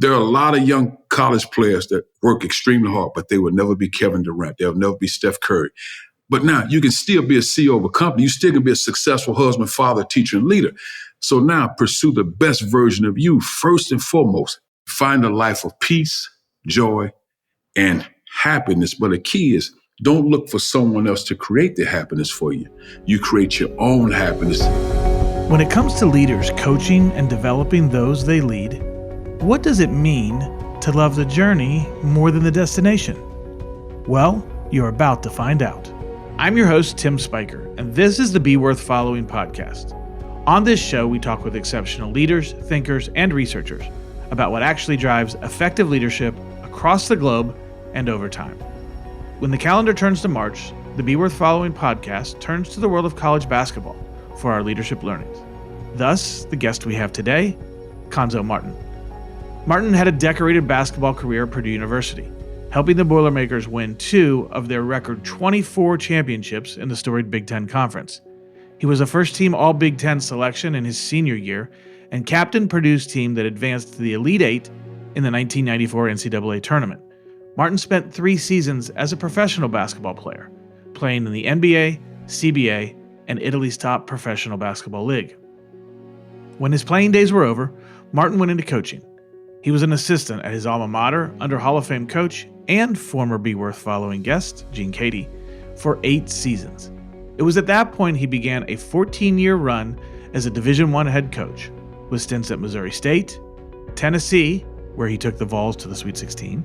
There are a lot of young college players that work extremely hard, but they will never be Kevin Durant. They'll never be Steph Curry. But now you can still be a CEO of a company. You still can be a successful husband, father, teacher, and leader. So now pursue the best version of you first and foremost. Find a life of peace, joy, and happiness. But the key is don't look for someone else to create the happiness for you. You create your own happiness. When it comes to leaders coaching and developing those they lead, what does it mean to love the journey more than the destination? Well, you're about to find out. I'm your host, Tim Spiker, and this is the Be Worth Following podcast. On this show, we talk with exceptional leaders, thinkers, and researchers about what actually drives effective leadership across the globe and over time. When the calendar turns to March, the Be Worth Following podcast turns to the world of college basketball for our leadership learnings. Thus, the guest we have today, Cuonzo Martin. Martin had a decorated basketball career at Purdue University, helping the Boilermakers win 2 of their record 24 championships in the storied Big Ten Conference. He was a first-team All-Big Ten selection in his senior year and captained Purdue's team that advanced to the Elite Eight in the 1994 NCAA tournament. Martin spent 3 seasons as a professional basketball player, playing in the NBA, CBA, and Italy's top professional basketball league. When his playing days were over, Martin went into coaching. He was an assistant at his alma mater under Hall of Fame coach and former Be Worth Following guest, Gene Cady, for 8 seasons. It was at that point he began a 14-year run as a Division I head coach, with stints at Missouri State, Tennessee, where he took the Vols to the Sweet 16,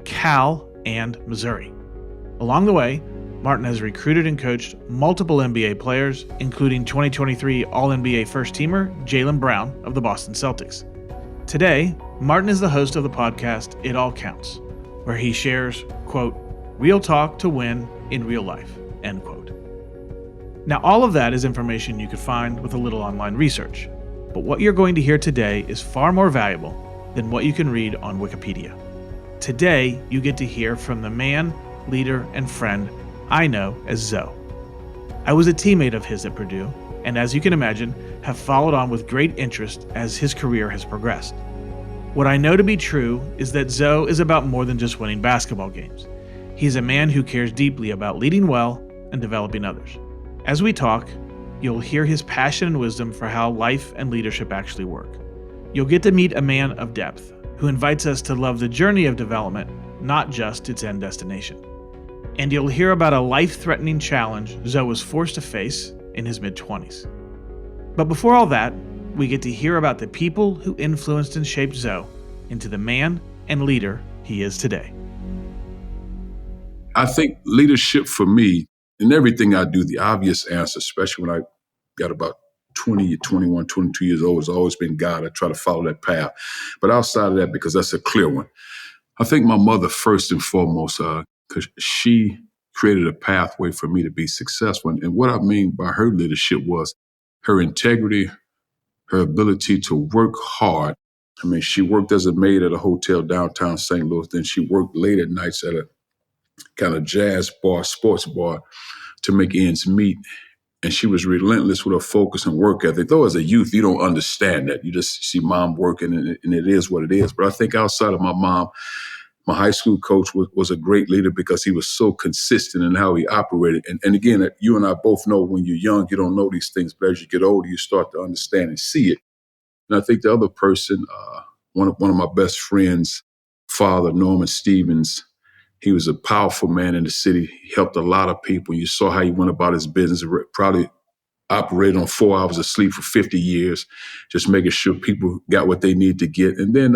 Cal, and Missouri. Along the way, Martin has recruited and coached multiple NBA players, including 2023 All-NBA first-teamer Jaylen Brown of the Boston Celtics. Today, Martin is the host of the podcast It All Counts, where he shares, quote, real talk to win in real life, end quote. Now, all of that is information you could find with a little online research, but what you're going to hear today is far more valuable than what you can read on Wikipedia. Today, you get to hear from the man, leader, and friend I know as Zo. I was a teammate of his at Purdue, and as you can imagine, have followed on with great interest as his career has progressed. What I know to be true is that Zo is about more than just winning basketball games. He's a man who cares deeply about leading well and developing others. As we talk, you'll hear his passion and wisdom for how life and leadership actually work. You'll get to meet a man of depth who invites us to love the journey of development, not just its end destination. And you'll hear about a life-threatening challenge Zo was forced to face in his mid-20s. But before all that, we get to hear about the people who influenced and shaped Zo into the man and leader he is today. I think leadership for me, in everything I do, the obvious answer, especially when I got about 20, 21, 22 years old, has always been God. I try to follow that path. But outside of that, because that's a clear one, I think my mother first and foremost, because she created a pathway for me to be successful. And what I mean by her leadership was her integrity, her ability to work hard. I mean, she worked as a maid at a hotel downtown St. Louis. Then she worked late at nights at a kind of jazz bar, sports bar to make ends meet. And she was relentless with her focus and work ethic. Though as a youth, you don't understand that. You just see mom working and it is what it is. But I think outside of my mom, my high school coach was a great leader because he was so consistent in how he operated. And again, you and I both know when you're young, you don't know these things. But as you get older, you start to understand and see it. And I think the other person, one of my best friends, Father Norman Stevens, he was a powerful man in the city. He helped a lot of people. You saw how he went about his business, probably operated on 4 hours of sleep for 50 years, just making sure people got what they need to get. And then,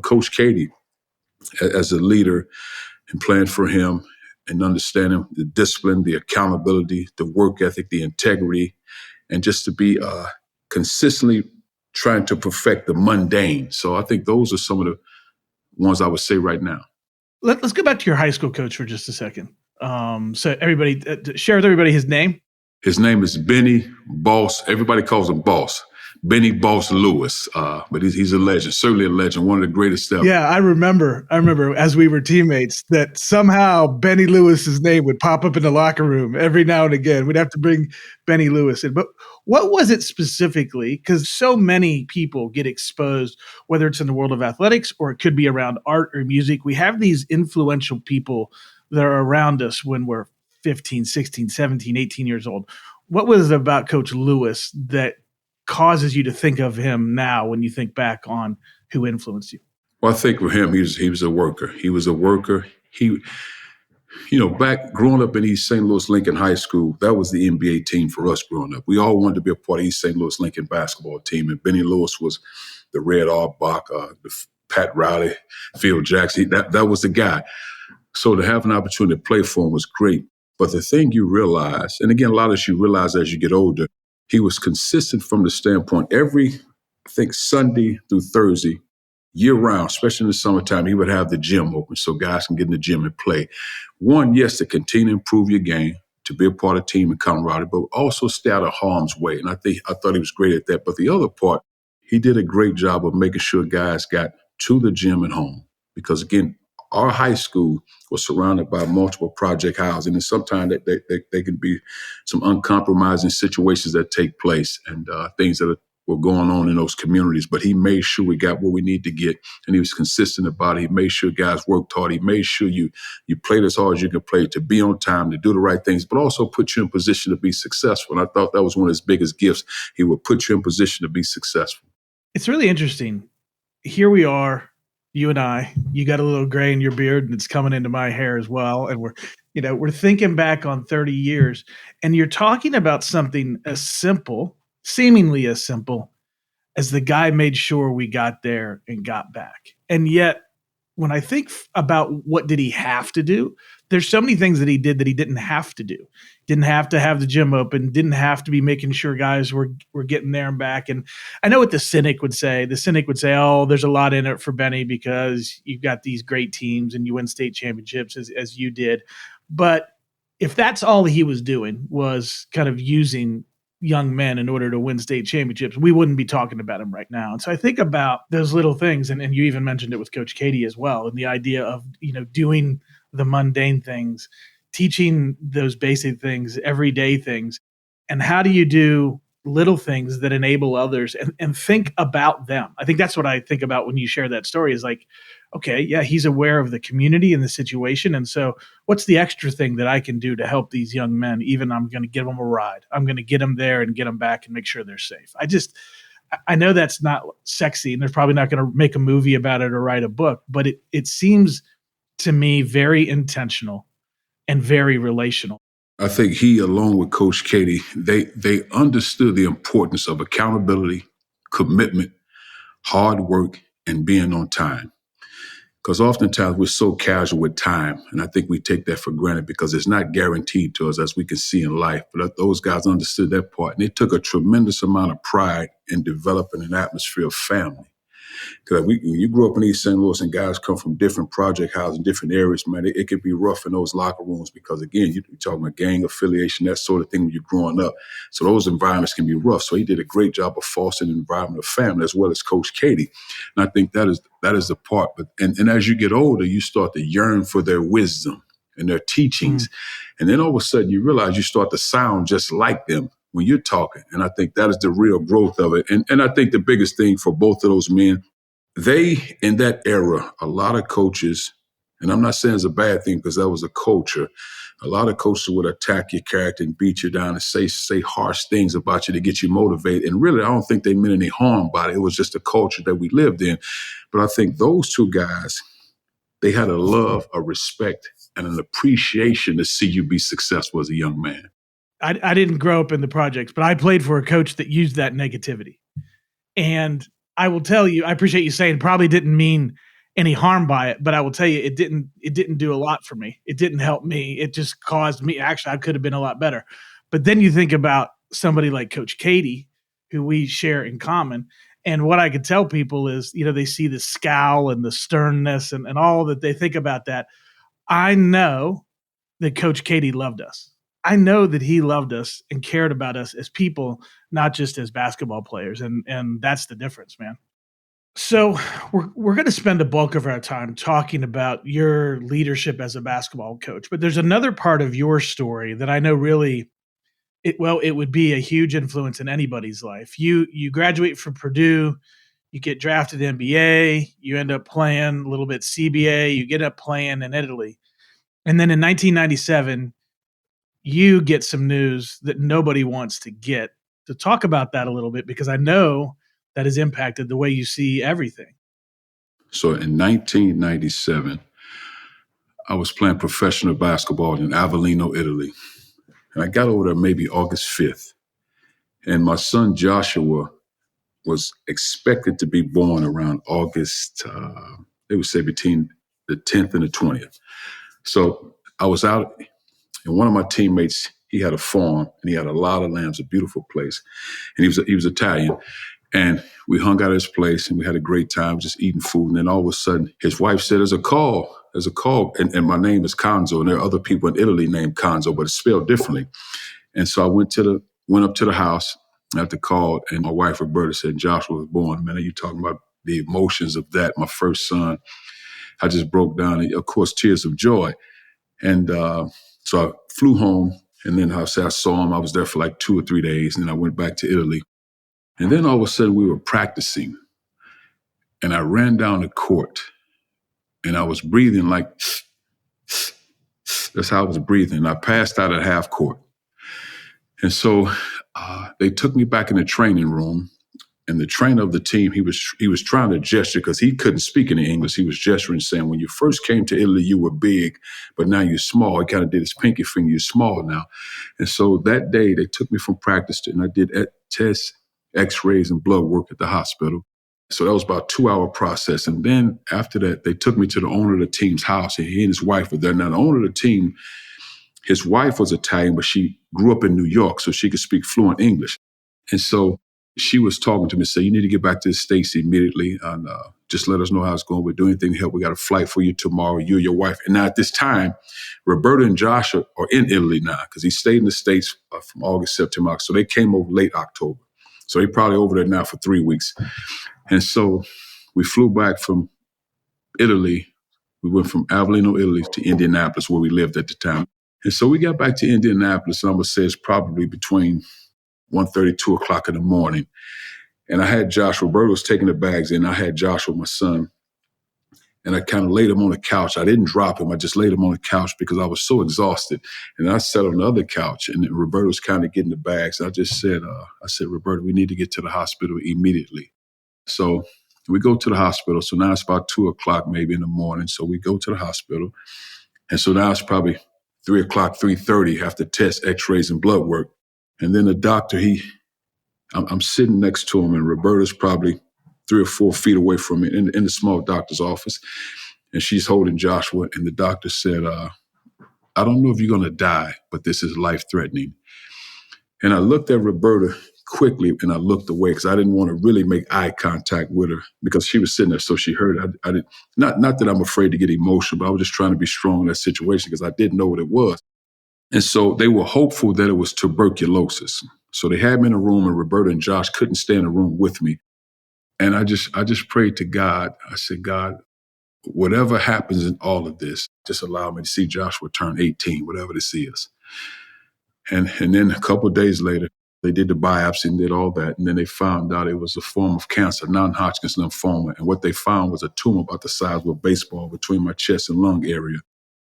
Coach Cady, as a leader and playing for him and understanding the discipline, the accountability, the work ethic, the integrity, and just to be consistently trying to perfect the mundane. So I think those are some of the ones I would say right now. Let's go back to your high school coach for just a second. So everybody, share with everybody his name. His name is Benny Boss. Everybody calls him Boss. Benny Boss Lewis, but he's a legend, certainly a legend, one of the greatest ever. Yeah, I remember as we were teammates that somehow Benny Lewis's name would pop up in the locker room every now and again. We'd have to bring Benny Lewis in. But what was it specifically? Because so many people get exposed, whether it's in the world of athletics or it could be around art or music. We have these influential people that are around us when we're 15, 16, 17, 18 years old. What was it about Coach Lewis that causes you to think of him now when you think back on who influenced you? Well, I think for him, he was a worker. He was a worker. Back growing up in East St. Louis Lincoln High School, that was the NBA team for us growing up. We all wanted to be a part of East St. Louis Lincoln basketball team, and Benny Lewis was the Red Auerbach, the Pat Riley, Phil Jackson. That was the guy. So to have an opportunity to play for him was great. But the thing you realize, and again, a lot of this you realize as you get older, he was consistent from the standpoint I think Sunday through Thursday, year round, especially in the summertime, he would have the gym open so guys can get in the gym and play. One, yes, to continue to improve your game, to be a part of the team and camaraderie, but also stay out of harm's way. And I thought he was great at that. But the other part, he did a great job of making sure guys got to the gym and home. Because again, our high school was surrounded by multiple project housing, and sometimes they can be some uncompromising situations that take place and things that were going on in those communities. But he made sure we got what we need to get, and he was consistent about it. He made sure guys worked hard. He made sure you played as hard as you could play, to be on time, to do the right things, but also put you in position to be successful. And I thought that was one of his biggest gifts. He would put you in position to be successful. It's really interesting. Here we are, you and I, you got a little gray in your beard and it's coming into my hair as well. And we're thinking back on 30 years and you're talking about something as simple, seemingly as simple as the guy made sure we got there and got back. And yet when I think about what did he have to do, there's so many things that he did that he didn't have to do. Didn't have to have the gym open, didn't have to be making sure guys were getting there and back. And I know what the cynic would say. The cynic would say, oh, there's a lot in it for Benny because you've got these great teams and you win state championships as you did. But if that's all he was doing was kind of using young men in order to win state championships, we wouldn't be talking about him right now. And so I think about those little things, and you even mentioned it with Coach Katie as well, and the idea of, doing the mundane things, teaching those basic things, everyday things. And how do you do little things that enable others and think about them? I think that's what I think about when you share that story is like, okay, yeah, he's aware of the community and the situation. And so what's the extra thing that I can do to help these young men? Even I'm going to give them a ride. I'm going to get them there and get them back and make sure they're safe. I know that's not sexy and they're probably not going to make a movie about it or write a book, but it seems to me very intentional and very relational. I think he, along with Coach Katie, they understood the importance of accountability, commitment, hard work, and being on time. Because oftentimes we're so casual with time, and I think we take that for granted because it's not guaranteed to us, as we can see in life. But those guys understood that part, and they took a tremendous amount of pride in developing an atmosphere of family. Because when you grew up in East St. Louis and guys come from different project houses, different areas, man, it can be rough in those locker rooms because, again, you're talking about gang affiliation, that sort of thing when you're growing up. So those environments can be rough. So he did a great job of fostering an environment of family as well as Coach Katie. And I think that is the part. But and as you get older, you start to yearn for their wisdom and their teachings. And then all of a sudden you realize you start to sound just like them when you're talking. And I think that is the real growth of it. And I think the biggest thing for both of those men, they, in that era, a lot of coaches, and I'm not saying it's a bad thing because that was a culture, a lot of coaches would attack your character and beat you down and say harsh things about you to get you motivated. And really, I don't think they meant any harm by it. It was just a culture that we lived in. But I think those two guys, they had a love, a respect, and an appreciation to see you be successful as a young man. I didn't grow up in the projects, but I played for a coach that used that negativity. And I will tell you, I appreciate you saying probably didn't mean any harm by it, but I will tell you, it didn't do a lot for me. It didn't help me. It just caused me, actually, I could have been a lot better. But then you think about somebody like Coach Katie, who we share in common. And what I could tell people is, they see the scowl and the sternness and all that they think about that. I know that Coach Katie loved us. I know that he loved us and cared about us as people, not just as basketball players, and that's the difference, man. So we're going to spend a bulk of our time talking about your leadership as a basketball coach, but there's another part of your story that I know really it would be a huge influence in anybody's life. You graduate from Purdue, you get drafted NBA, you end up playing a little bit CBA, you get up playing in Italy, and then in 1997 you get some news that nobody wants to get. To talk about that a little bit, because I know that has impacted the way you see everything. So in 1997, I was playing professional basketball in Avellino, Italy. And I got over there maybe August 5th. And my son Joshua was expected to be born around August, they would say between the 10th and the 20th. So I was out, and one of my teammates, he had a farm and he had a lot of lambs, a beautiful place. And he was Italian. And we hung out at his place and we had a great time just eating food. And then all of a sudden, his wife said, there's a call. There's a call. And my name is Cuonzo. And there are other people in Italy named Cuonzo, but it's spelled differently. And so I went up to the house after call, and my wife, Roberta, said, Joshua was born. Man, are you talking about the emotions of that? My first son. I just broke down, and of course, tears of joy. And so I flew home. And then I saw him. I was there for like 2 or 3 days. And then I went back to Italy. And then all of a sudden we were practicing, and I ran down the court and I was breathing like, that's how I was breathing. I passed out at half court. And so they took me back in the training room, and the trainer of the team, he was trying to gesture because he couldn't speak any English. He was gesturing, saying, when you first came to Italy, you were big, but now you're small. He kind of did his pinky finger, you're small now. And so that day they took me from practice, and I did tests, x-rays, and blood work at the hospital. So that was about a 2-hour process. And then after that, they took me to the owner of the team's house, and he and his wife were there. Now, the owner of the team, his wife was Italian, but she grew up in New York, so she could speak fluent English. And so she was talking to me and said, you need to get back to the States immediately, and just let us know how it's going. We're doing anything to help. We got a flight for you tomorrow, you and your wife. And now at this time, Roberta and Josh are in Italy now, because he stayed in the States from August, September. So they came over late October. So they're probably over there now for 3 weeks. And so we flew back from Italy. We went from Avellino, Italy to Indianapolis, where we lived at the time. And so we got back to Indianapolis, and I'm going to say it's probably between 1:30, 2 o'clock in the morning. And I had Josh, Roberto was taking the bags in. I had Joshua, my son, and I kind of laid him on the couch. I didn't drop him. I just laid him on the couch because I was so exhausted. And I sat on the other couch, and Roberto was kind of getting the bags. I just said, Roberto, we need to get to the hospital immediately. So we go to the hospital. So now it's about 2 o'clock maybe in the morning. So we go to the hospital. And so now it's probably 3 o'clock, 3:30 after tests, x-rays, and blood work. And then the doctor, I'm sitting next to him, and Roberta's probably 3 or 4 feet away from me in the small doctor's office. And she's holding Joshua. And the doctor said, I don't know if you're going to die, but this is life-threatening. And I looked at Roberta quickly, and I looked away because I didn't want to really make eye contact with her because she was sitting there. So she heard it. I didn't, not that I'm afraid to get emotional, but I was just trying to be strong in that situation because I didn't know what it was. And so they were hopeful that it was tuberculosis. So they had me in a room, and Roberta and Josh couldn't stay in a room with me. And I just prayed to God. I said, God, whatever happens in all of this, just allow me to see Joshua turn 18, whatever this is. And then a couple of days later, they did the biopsy and did all that. And then they found out it was a form of cancer, non-Hodgkin's lymphoma. And what they found was a tumor about the size of a baseball between my chest and lung area.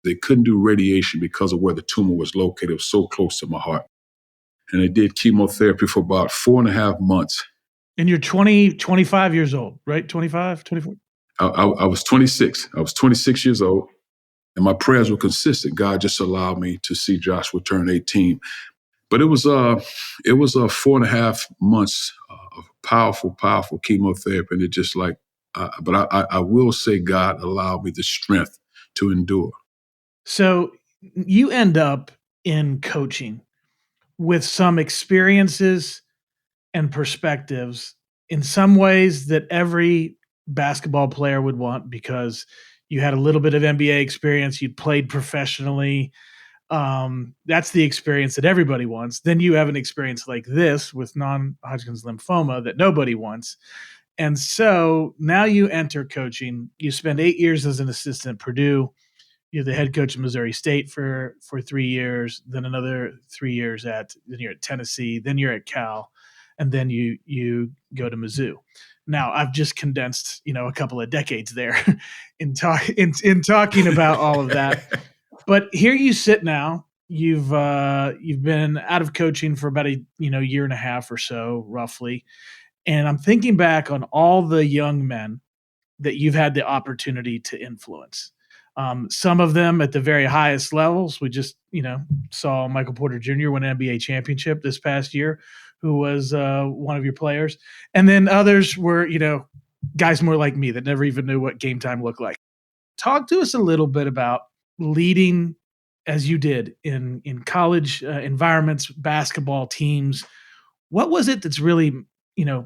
They couldn't do radiation because of where the tumor was located. It was so close to my heart. And they did chemotherapy for about 4.5 months. And you're 25 years old, right? 25, 24? I was 26. I was 26 years old. And my prayers were consistent. God just allowed me to see Joshua turn 18. But it was 4.5 months of powerful chemotherapy. And it just like, but I will say God allowed me the strength to endure. So you end up in coaching with some experiences and perspectives in some ways that every basketball player would want, because you had a little bit of NBA experience, you'd played professionally, That's the experience that everybody wants. Then you have an experience like this with non-Hodgkin's lymphoma that nobody wants. And so now you enter coaching. You spend 8 years as an assistant at Purdue. You're the head coach of Missouri State for 3 years, then another 3 years then you're at Tennessee, then you're at Cal, and then you go to Mizzou. Now I've just condensed, a couple of decades there in talking about all of that. But here you sit now. You've been out of coaching for about a year and a half or so, roughly. And I'm thinking back on all the young men that you've had the opportunity to influence. Some of them at the very highest levels. We just, saw Michael Porter Jr. win an NBA championship this past year, who was one of your players. And then others were, guys more like me that never even knew what game time looked like. Talk to us a little bit about leading as you did in college environments, basketball teams. What was it that's really,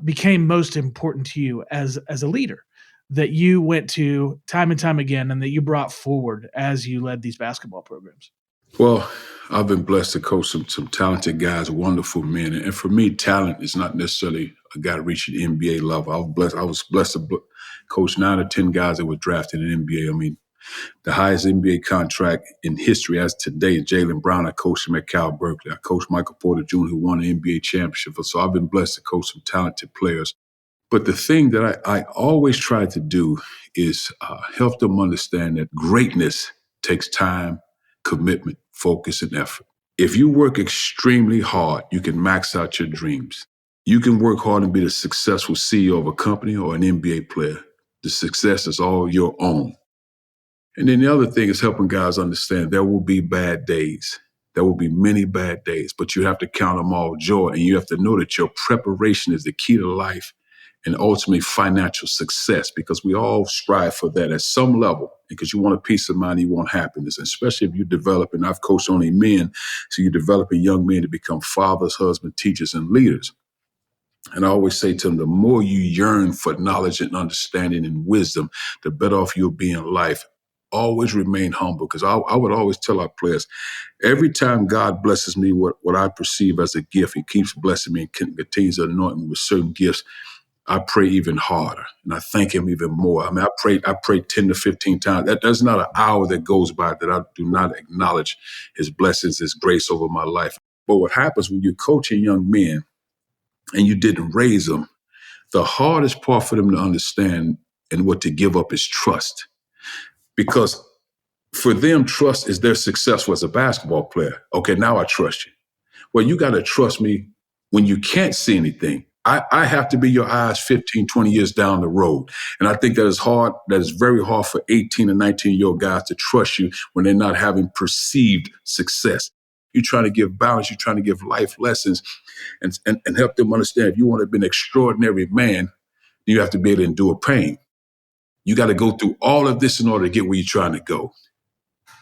became most important to you as a leader that you went to time and time again and that you brought forward as you led these basketball programs? Well, I've been blessed to coach some talented guys, wonderful men. And for me, talent is not necessarily a guy to reach an NBA level. I was blessed to coach 9 or 10 guys that were drafted in the NBA. I mean, the highest NBA contract in history as today is Jaylen Brown. I coached him at Cal Berkeley. I coached Michael Porter Jr., who won the NBA championship. So I've been blessed to coach some talented players. But the thing that I always try to do is help them understand that greatness takes time, commitment, focus, and effort. If you work extremely hard, you can max out your dreams. You can work hard and be the successful CEO of a company or an NBA player. The success is all your own. And then the other thing is helping guys understand there will be bad days. There will be many bad days, but you have to count them all joy. And you have to know that your preparation is the key to life and ultimately financial success, because we all strive for that at some level, because you want a peace of mind, you want happiness, and especially if you develop, and I've coached only men, so you're developing young men to become fathers, husbands, teachers, and leaders. And I always say to them, the more you yearn for knowledge and understanding and wisdom, the better off you'll be in life. Always remain humble, because I would always tell our players, every time God blesses me with what I perceive as a gift, he keeps blessing me and continues to anoint me with certain gifts. I pray even harder, and I thank him even more. I mean, I pray 10 to 15 times. There's not an hour that goes by that I do not acknowledge his blessings, his grace over my life. But what happens when you're coaching young men and you didn't raise them, the hardest part for them to understand and what to give up is trust. Because for them, trust is they're successful as a basketball player. Okay, now I trust you. Well, you got to trust me when you can't see anything. I have to be your eyes 15, 20 years down the road. And I think that is very hard for 18 and 19-year-old guys to trust you when they're not having perceived success. You're trying to give balance, you're trying to give life lessons and help them understand if you want to be an extraordinary man, you have to be able to endure pain. You got to go through all of this in order to get where you're trying to go.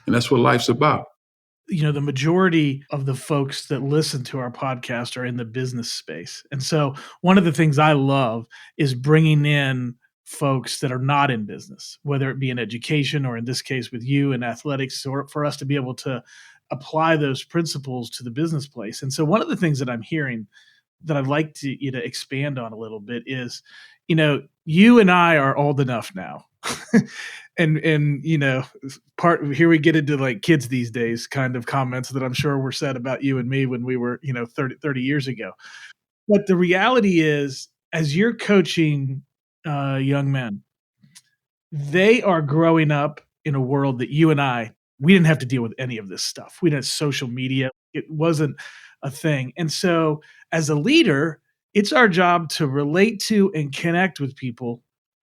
And that's what life's about. The majority of the folks that listen to our podcast are in the business space. And so one of the things I love is bringing in folks that are not in business, whether it be in education or in this case with you in athletics, or for us to be able to apply those principles to the business place. And so one of the things that I'm hearing that I'd like you to expand on a little bit is, you and I are old enough now. and here we get into like kids these days kind of comments that I'm sure were said about you and me when we were 30 years ago. But the reality is, as you're coaching young men, they are growing up in a world that you and we didn't have to deal with any of this stuff. We didn't have social media. It wasn't a thing. And so as a leader, it's our job to relate to and connect with people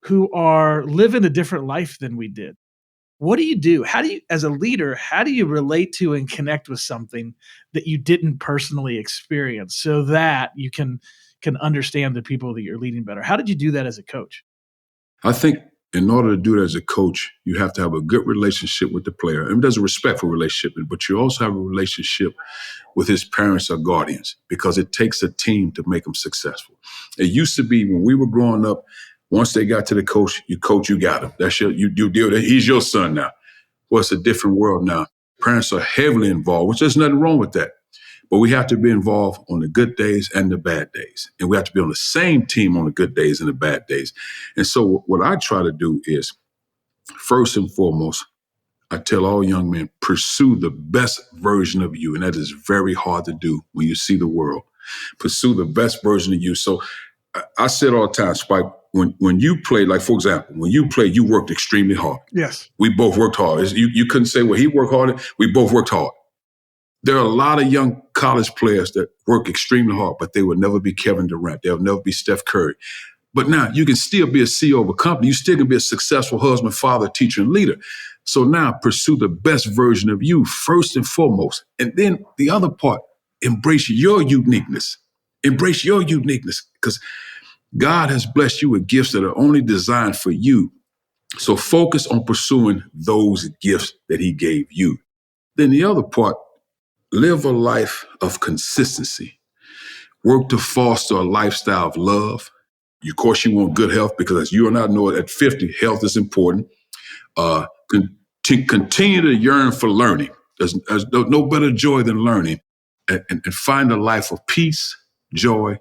who are living a different life than we did. What do you do? As a leader, how do you relate to and connect with something that you didn't personally experience so that you can understand the people that you're leading better? How did you do that as a coach? I think in order to do it as a coach, you have to have a good relationship with the player. And there's a respectful relationship, but you also have a relationship with his parents or guardians, because it takes a team to make them successful. It used to be when we were growing up, once they got to the coach, you got him. That's you deal with it. He's your son now. Well, it's a different world now. Parents are heavily involved, which there's nothing wrong with that. But we have to be involved on the good days and the bad days. And we have to be on the same team on the good days and the bad days. And so what I try to do is, first and foremost, I tell all young men, pursue the best version of you. And that is very hard to do when you see the world. Pursue the best version of you. So I said all the time, Spike, when you play, like, for example, when you play, you worked extremely hard. Yes. We both worked hard. You couldn't say, well, he worked harder. We both worked hard. There are a lot of young college players that work extremely hard, but they will never be Kevin Durant. They'll never be Steph Curry. But now you can still be a CEO of a company. You still can be a successful husband, father, teacher, and leader. So now pursue the best version of you first and foremost. And then the other part, embrace your uniqueness. Embrace your uniqueness, because God has blessed you with gifts that are only designed for you. So focus on pursuing those gifts that he gave you. Then the other part, live a life of consistency. Work to foster a lifestyle of love. Of course, you want good health, because as you and I know, at 50, health is important. Continue to yearn for learning. There's no better joy than learning. And find a life of peace, joy,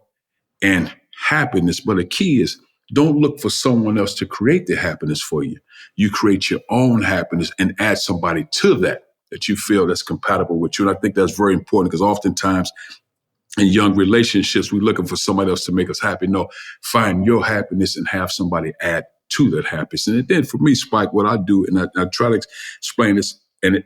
and happiness. But the key is, don't look for someone else to create the happiness for you. You create your own happiness and add somebody to that you feel that's compatible with you. And I think that's very important, because oftentimes in young relationships, we're looking for somebody else to make us happy. No, find your happiness and have somebody add to that happiness. And then for me, Spike, what I do, and I try to explain this, and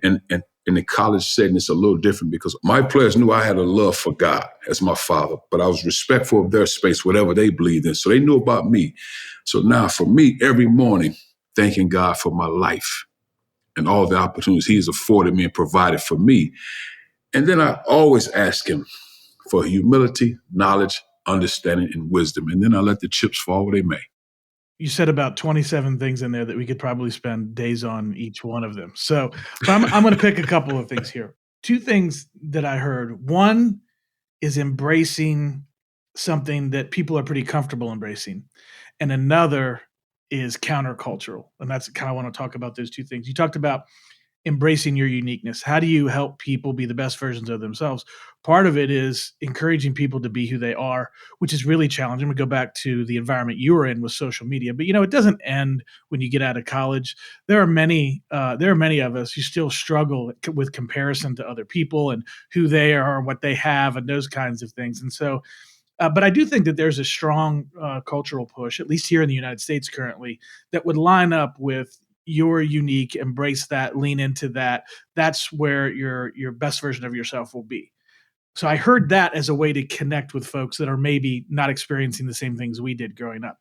in the college setting, it's a little different, because my players knew I had a love for God as my father, but I was respectful of their space, whatever they believed in. So they knew about me. So now for me, every morning, thanking God for my life and all the opportunities he has afforded me and provided for me. And then I always ask him for humility, knowledge, understanding, and wisdom. And then I let the chips fall where they may. You said about 27 things in there that we could probably spend days on each one of them. So I'm going to pick a couple of things here. Two things that I heard. One is embracing something that people are pretty comfortable embracing. And another is countercultural. And that's kind of want to talk about those two things. You talked about embracing your uniqueness. How do you help people be the best versions of themselves? Part of it is encouraging people to be who they are, which is really challenging. We go back to the environment you were in with social media, but it doesn't end when you get out of college. There are many of us who still struggle with comparison to other people and who they are, what they have, and those kinds of things. And so, but I do think that there's a strong cultural push, at least here in the United States currently, that would line up with you're unique, embrace that, lean into that. That's where your best version of yourself will be. So I heard that as a way to connect with folks that are maybe not experiencing the same things we did growing up.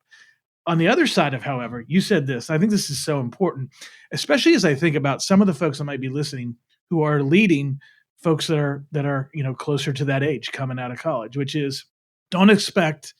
On the other side of, however, you said this, I think this is so important, especially as I think about some of the folks that might be listening who are leading folks that are closer to that age coming out of college, which is, don't expect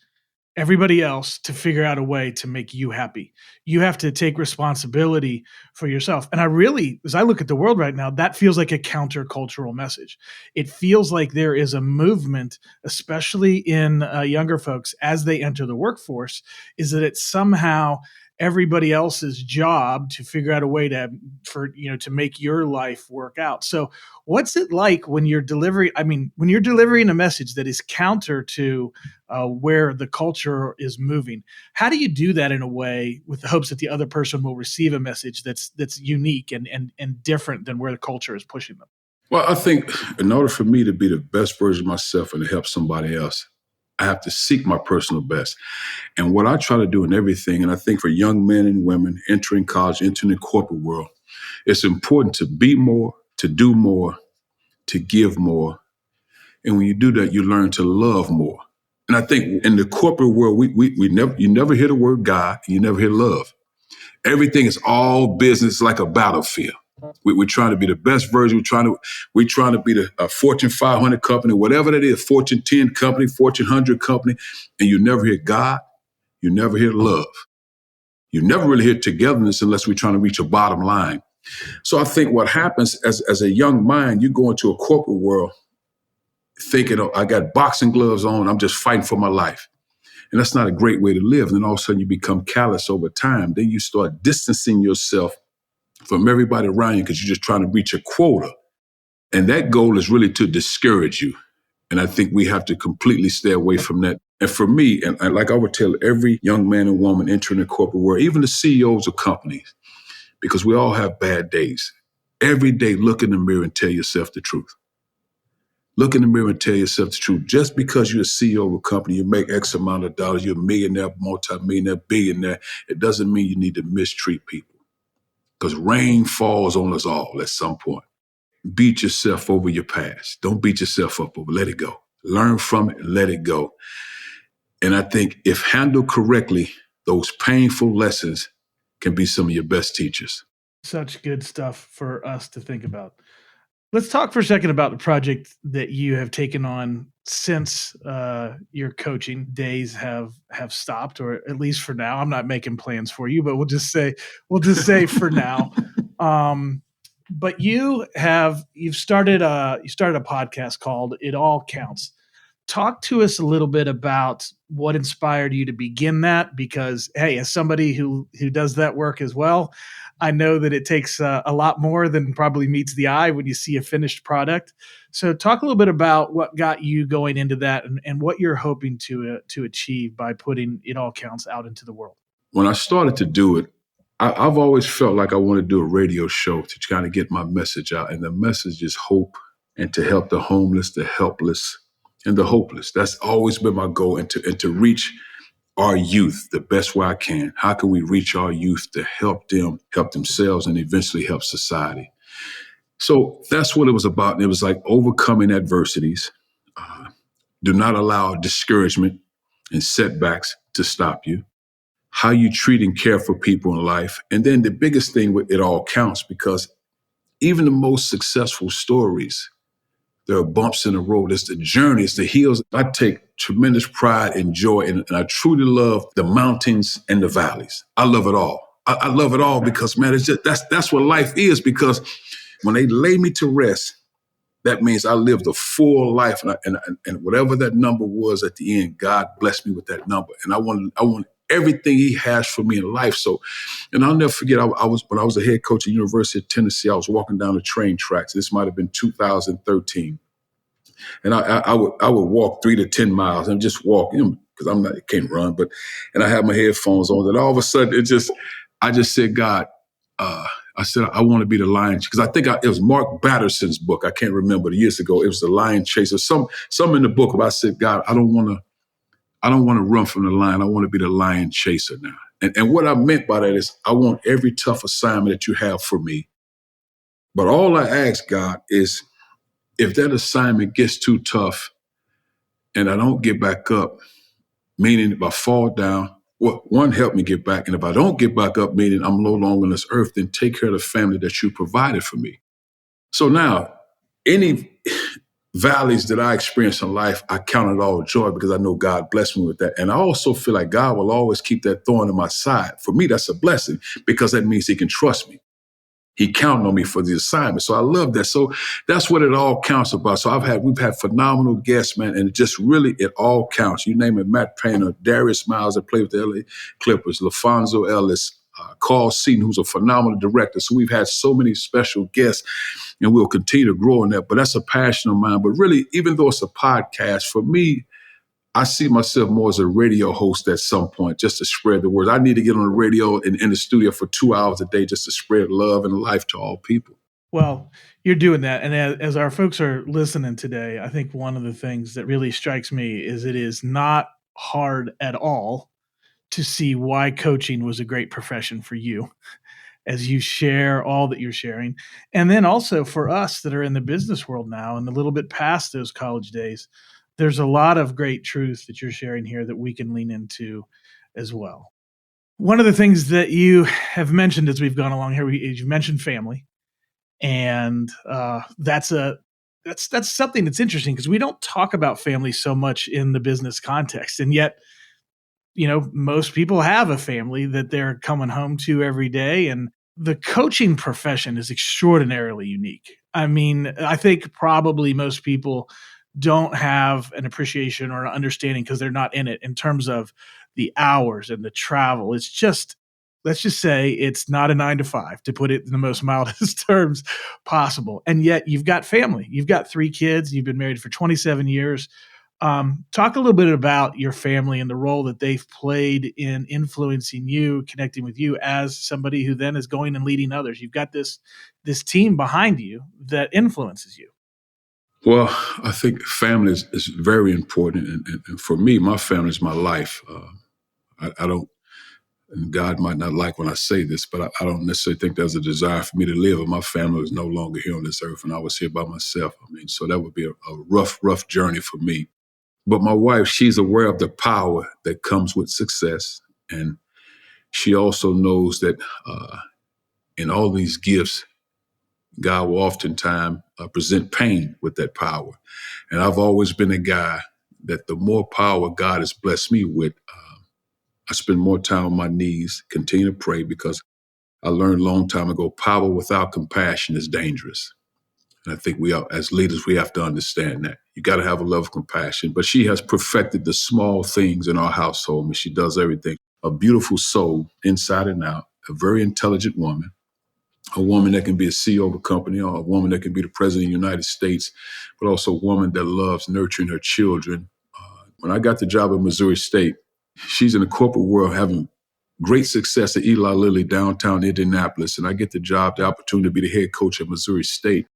everybody else to figure out a way to make you happy. You have to take responsibility for yourself. And I really, as I look at the world right now, that feels like a countercultural message. It feels like there is a movement, especially in younger folks as they enter the workforce, is that it's somehow everybody else's job to figure out a way to make your life work out. So what's it like when you're delivering a message that is counter to where the culture is moving? How do you do that in a way with the hopes that the other person will receive a message that's unique and different than where the culture is pushing them? Well, I think in order for me to be the best version of myself and to help somebody else, I have to seek my personal best. And what I try to do in everything, and I think for young men and women entering college, entering the corporate world, it's important to be more, to do more, to give more. And when you do that, you learn to love more. And I think in the corporate world, you never hear the word God, you never hear love. Everything is all business, like a battlefield. We're trying to be the best version. We're trying to be the Fortune 500 company, whatever that is, Fortune 10 company, Fortune 100 company, and you never hear God. You never hear love. You never really hear togetherness unless we're trying to reach a bottom line. So I think what happens as a young mind, you go into a corporate world thinking, oh, I got boxing gloves on, I'm just fighting for my life. And that's not a great way to live. And then all of a sudden you become callous over time. Then you start distancing yourself from everybody around you because you're just trying to reach a quota. And that goal is really to discourage you. And I think we have to completely stay away from that. And for me, and like I would tell every young man and woman entering the corporate world, even the CEOs of companies, because we all have bad days. Every day, look in the mirror and tell yourself the truth. Look in the mirror and tell yourself the truth. Just because you're a CEO of a company, you make X amount of dollars, you're a millionaire, multi-millionaire, billionaire, it doesn't mean you need to mistreat people. Because rain falls on us all at some point. Beat yourself over your past. Don't beat yourself up over. Let it go. Learn from it. Let it go. And I think if handled correctly, those painful lessons can be some of your best teachers. Such good stuff for us to think about. Let's talk for a second about the project that you have taken on since your coaching days have stopped, or at least for now. I'm not making plans for you, but we'll just say for now. But you've started a podcast called It All Counts. Talk to us a little bit about what inspired you to begin that, because, hey, as somebody who does that work as well, I know that it takes a lot more than probably meets the eye when you see a finished product. So talk a little bit about what got you going into that and what you're hoping to achieve by putting It All Counts out into the world. When I started to do it, I've always felt like I wanted to do a radio show to kind of get my message out. And the message is hope, and to help the homeless, the helpless, and the hopeless. That's always been my goal, and to reach our youth the best way I can. How can we reach our youth to help them, help themselves, and eventually help society? So that's what it was about. And it was like overcoming adversities. Do not allow discouragement and setbacks to stop you. How you treat and care for people in life. And then the biggest thing with It All Counts, because even the most successful stories, there are bumps in the road. It's the journey, it's the hills. I take tremendous pride and joy, and I truly love the mountains and the valleys. I love it all. I love it all because, man, it's just that's what life is. Because when they lay me to rest, that means I lived a full life, and whatever that number was at the end, God blessed me with that number, and I want everything He has for me in life. So, and I'll never forget, when I was a head coach at University of Tennessee, I was walking down the train tracks. This might have been 2013. And I would walk 3 to 10 miles and just walk in, because I can't run, and I had my headphones on. And all of a sudden, I just said, God, I said, I want to be the lion, because I think it was Mark Batterson's book. I can't remember, years ago. It was The Lion Chaser. Some in the book where I said, God, I don't want to run from the lion. I want to be the lion chaser now. And what I meant by that is I want every tough assignment that you have for me. But all I ask, God, is if that assignment gets too tough and I don't get back up, meaning if I fall down, well, one, help me get back. And if I don't get back up, meaning I'm no longer on this earth, then take care of the family that you provided for me. So now, any valleys that I experience in life, I count it all joy, because I know God blessed me with that. And I also feel like God will always keep that thorn in my side. For me, that's a blessing, because that means He can trust me. He counted on me for the assignment. So I love that. So that's what it all counts about. So we've had phenomenal guests, man, and it all counts. You name it, Matt Painter, Darius Miles that played with the LA Clippers, LaFonso Ellis, Carl Seaton, who's a phenomenal director. So we've had so many special guests, and we'll continue to grow in that. But that's a passion of mine. But really, even though it's a podcast, for me, I see myself more as a radio host at some point, just to spread the word. I need to get on the radio and in the studio for 2 hours a day just to spread love and life to all people. Well, you're doing that. And as our folks are listening today, I think one of the things that really strikes me is it is not hard at all to see why coaching was a great profession for you, as you share all that you're sharing. And then also for us that are in the business world now and a little bit past those college days, there's a lot of great truth that you're sharing here that we can lean into as well. One of the things that you have mentioned as we've gone along here, you mentioned family. And that's something that's interesting, because we don't talk about family so much in the business context. And yet, most people have a family that they're coming home to every day. And the coaching profession is extraordinarily unique. I mean, I think probably most people don't have an appreciation or an understanding, because they're not in it, in terms of the hours and the travel. It's just let's just say it's not a 9 to 5, to put it in the most mildest terms possible. And yet you've got family. You've got 3 kids. You've been married for 27 years. Talk a little bit about your family and the role that they've played in influencing you, connecting with you as somebody who then is going and leading others. You've got this team behind you that influences you. Well, I think family is very important. And for me, my family is my life. I don't, and God might not like when I say this, but I don't necessarily think there's a desire for me to live. And my family is no longer here on this earth, and I was here by myself. I mean, so that would be a rough journey for me. But my wife, she's aware of the power that comes with success. And she also knows that in all these gifts, God will oftentimes present pain with that power. And I've always been a guy that the more power God has blessed me with, I spend more time on my knees, continue to pray, because I learned a long time ago, power without compassion is dangerous. And I think we are, as leaders, we have to understand that. You got to have a love of compassion. But she has perfected the small things in our household, and she does everything. A beautiful soul, inside and out, a very intelligent woman, a woman that can be a CEO of a company, or a woman that can be the president of the United States, but also a woman that loves nurturing her children. When I got the job at Missouri State, she's in the corporate world having great success at Eli Lilly downtown Indianapolis, and I get the job, the opportunity to be the head coach at Missouri State.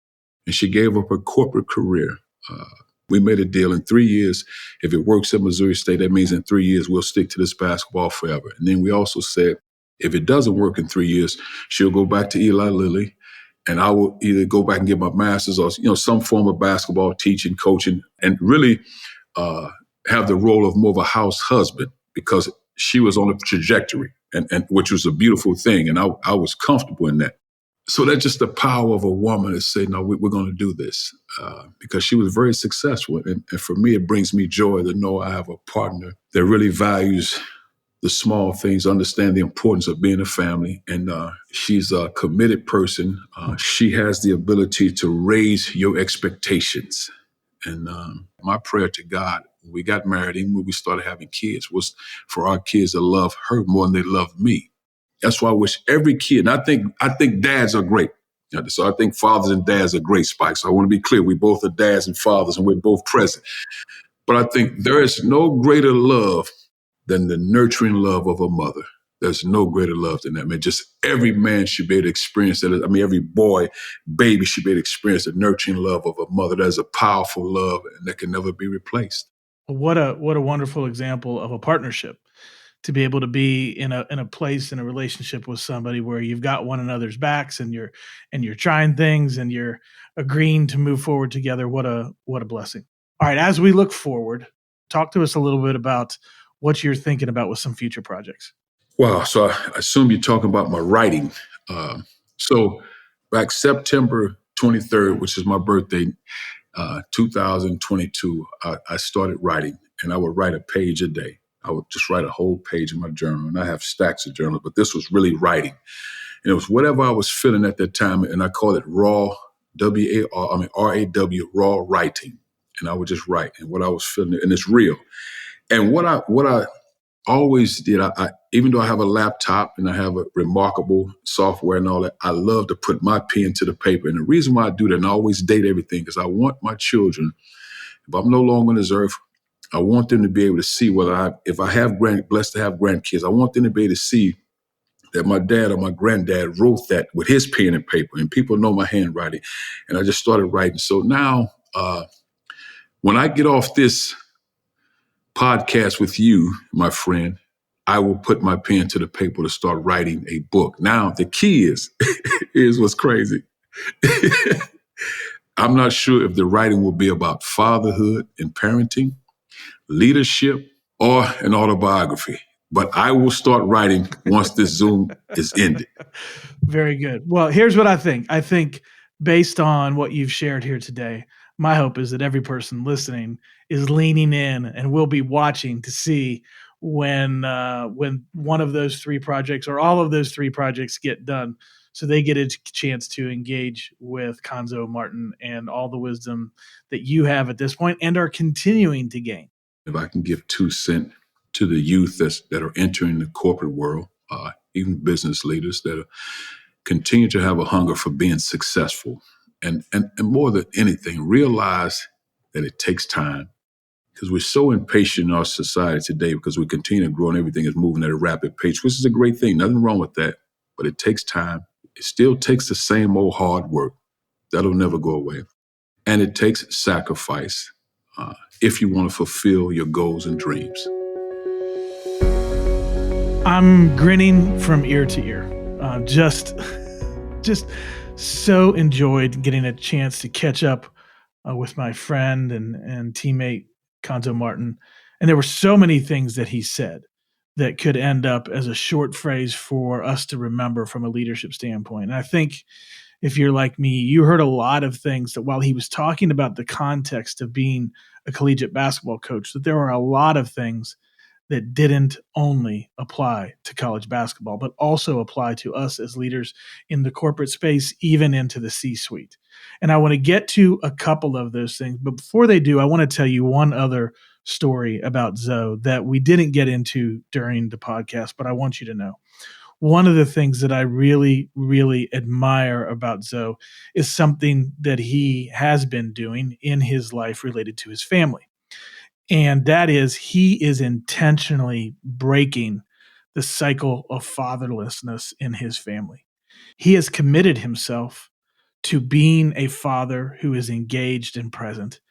And she gave up her corporate career. We made a deal in 3 years. If it works at Missouri State, that means in 3 years, we'll stick to this basketball forever. And then we also said, if it doesn't work in 3 years, she'll go back to Eli Lilly, and I will either go back and get my master's or some form of basketball teaching, coaching, and really have the role of more of a house husband, because she was on a trajectory, and which was a beautiful thing. And I was comfortable in that. So that's just the power of a woman to say, no, we're going to do this, because she was very successful. And for me, it brings me joy to know I have a partner that really values the small things, understand the importance of being a family. And she's a committed person. She has the ability to raise your expectations. And my prayer to God, when we got married, even when we started having kids, was for our kids to love her more than they love me. That's why I wish every kid, and I think dads are great. So I think fathers and dads are great, Spike. So I want to be clear. We both are dads and fathers, and we're both present. But I think there is no greater love than the nurturing love of a mother. There's no greater love than that, man. Just every man should be able to experience that. I mean, every boy, baby should be able to experience the nurturing love of a mother. That is a powerful love, and that can never be replaced. What a wonderful example of a partnership, to be able to be in a place, in a relationship with somebody where you've got one another's backs, and you're trying things, and you're agreeing to move forward together. What a blessing. All right, as we look forward, talk to us a little bit about what you're thinking about with some future projects. Wow. So I assume you're talking about my writing. So back September 23rd, which is my birthday, 2022, I started writing, and I would write a page a day. I would just write a whole page in my journal, and I have stacks of journals, but this was really writing. And it was whatever I was feeling at that time, and I called it raw, R-A-W, raw writing. And I would just write, and what I was feeling, and it's real. And what I always did, I even though I have a laptop and I have a remarkable software and all that, I love to put my pen to the paper. And the reason why I do that, and I always date everything, because I want my children, if I'm no longer on this earth, I want them to be able to see if I have blessed to have grandkids, I want them to be able to see that my dad or my granddad wrote that with his pen and paper, and people know my handwriting. And I just started writing. So now, when I get off this podcast with you, my friend, I will put my pen to the paper to start writing a book. Now, the key is, here's what's crazy. I'm not sure if the writing will be about fatherhood and parenting, leadership, or an autobiography. But I will start writing once this Zoom is ended. Very good. Well, here's what I think. I think, based on what you've shared here today, my hope is that every person listening is leaning in and will be watching to see when one of those 3 projects, or all of those 3 projects, get done, so they get a chance to engage with Cuonzo Martin and all the wisdom that you have at this point and are continuing to gain. If I can give 2 cents to the youth that are entering the corporate world, even business leaders that continue to have a hunger for being successful. And more than anything, realize that it takes time, because we're so impatient in our society today because we continue to grow and everything is moving at a rapid pace, which is a great thing. Nothing wrong with that. But it takes time. It still takes the same old hard work. That'll never go away. And it takes sacrifice if you want to fulfill your goals and dreams. I'm grinning from ear to ear. Just so enjoyed getting a chance to catch up with my friend and teammate Cuonzo Martin. And there were so many things that he said that could end up as a short phrase for us to remember from a leadership standpoint. And I think if you're like me, you heard a lot of things that while he was talking about the context of being a collegiate basketball coach, that there were a lot of things that didn't only apply to college basketball, but also apply to us as leaders in the corporate space, even into the C-suite. And I want to get to a couple of those things. But before they do, I want to tell you one other story about Zoe that we didn't get into during the podcast, but I want you to know. One of the things that I really, really admire about Zoe is something that he has been doing in his life related to his family. And that is, he is intentionally breaking the cycle of fatherlessness in his family. He has committed himself to being a father who is engaged and present.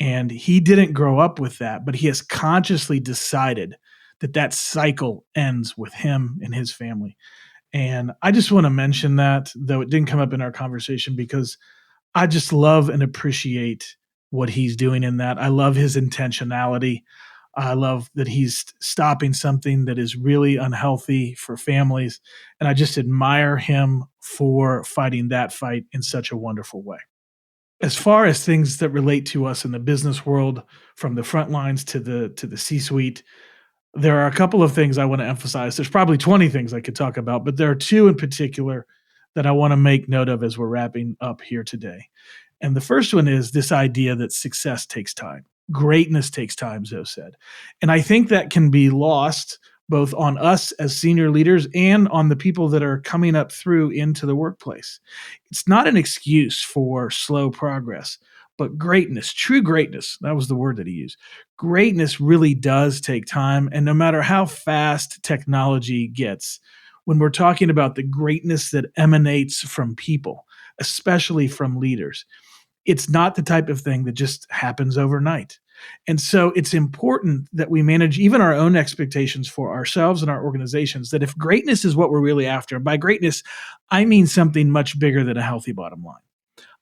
And he didn't grow up with that, but he has consciously decided that that cycle ends with him and his family. And I just want to mention that, though it didn't come up in our conversation, because I just love and appreciate what he's doing in that. I love his intentionality. I love that he's stopping something that is really unhealthy for families. And I just admire him for fighting that fight in such a wonderful way. As far as things that relate to us in the business world, from the front lines to the C-suite, there are a couple of things I want to emphasize. There's probably 20 things I could talk about, but there are two in particular that I want to make note of as we're wrapping up here today. And the first one is this idea that success takes time. Greatness takes time, Zoe said. And I think that can be lost both on us as senior leaders and on the people that are coming up through into the workplace. It's not an excuse for slow progress, but greatness, true greatness, that was the word that he used. Greatness really does take time. And no matter how fast technology gets, when we're talking about the greatness that emanates from people, especially from leaders, it's not the type of thing that just happens overnight. And so it's important that we manage even our own expectations for ourselves and our organizations, that if greatness is what we're really after, and by greatness, I mean something much bigger than a healthy bottom line.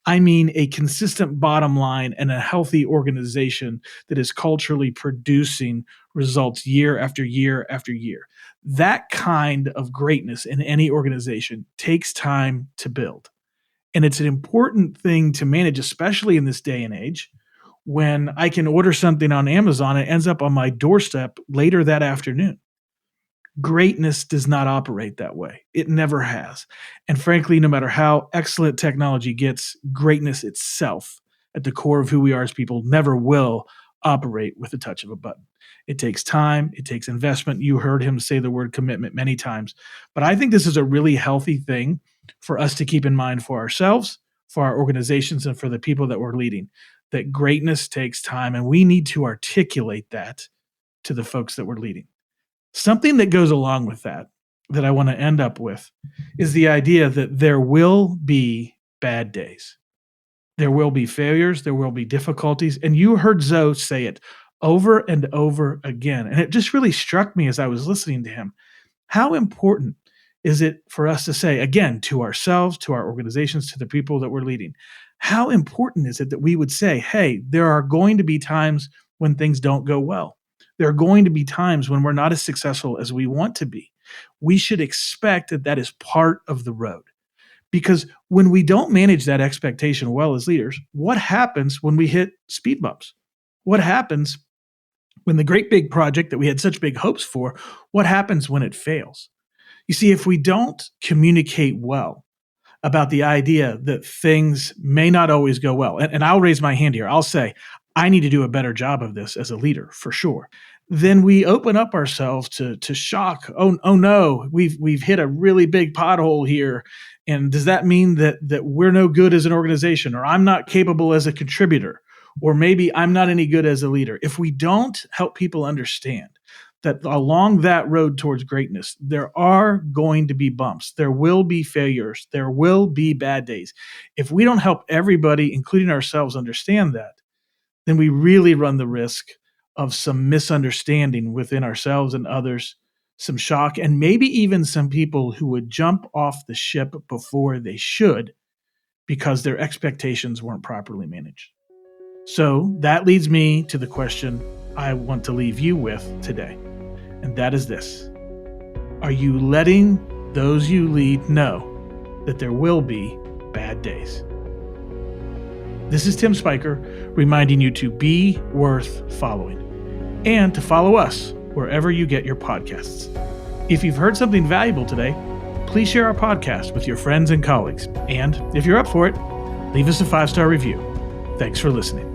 I mean a consistent bottom line and a healthy organization that is culturally producing results year after year after year. That kind of greatness in any organization takes time to build. And it's an important thing to manage, especially in this day and age, when I can order something on Amazon, it ends up on my doorstep later that afternoon. Greatness does not operate that way. It never has. And frankly, no matter how excellent technology gets, greatness itself at the core of who we are as people never will operate with the touch of a button. It takes time. It takes investment. You heard him say the word commitment many times. But I think this is a really healthy thing for us to keep in mind for ourselves, for our organizations, and for the people that we're leading, that greatness takes time. And we need to articulate that to the folks that we're leading. Something that goes along with that I want to end up with is the idea that there will be bad days. There will be failures. There will be difficulties. And you heard Zoe say it over and over again. And it just really struck me as I was listening to him. How important is it for us to say, again, to ourselves, to our organizations, to the people that we're leading, how important is it that we would say, hey, there are going to be times when things don't go well. There are going to be times when we're not as successful as we want to be. We should expect that that is part of the road. Because when we don't manage that expectation well as leaders, what happens when we hit speed bumps? What happens when the great big project that we had such big hopes for, what happens when it fails? You see, if we don't communicate well about the idea that things may not always go well, and I'll raise my hand here, I'll say, I need to do a better job of this as a leader, for sure. then we open up ourselves to shock. Oh no, we've hit a really big pothole here. And does that mean that we're no good as an organization, or I'm not capable as a contributor, or maybe I'm not any good as a leader? If we don't help people understand that along that road towards greatness, there are going to be bumps, there will be failures, there will be bad days. If we don't help everybody, including ourselves, understand that, then we really run the risk of some misunderstanding within ourselves and others, some shock, and maybe even some people who would jump off the ship before they should because their expectations weren't properly managed. So that leads me to the question I want to leave you with today, and that is this: are you letting those you lead know that there will be bad days? This is Tim Spiker reminding you to be worth following and to follow us wherever you get your podcasts. If you've heard something valuable today, please share our podcast with your friends and colleagues. And if you're up for it, leave us a 5-star review. Thanks for listening.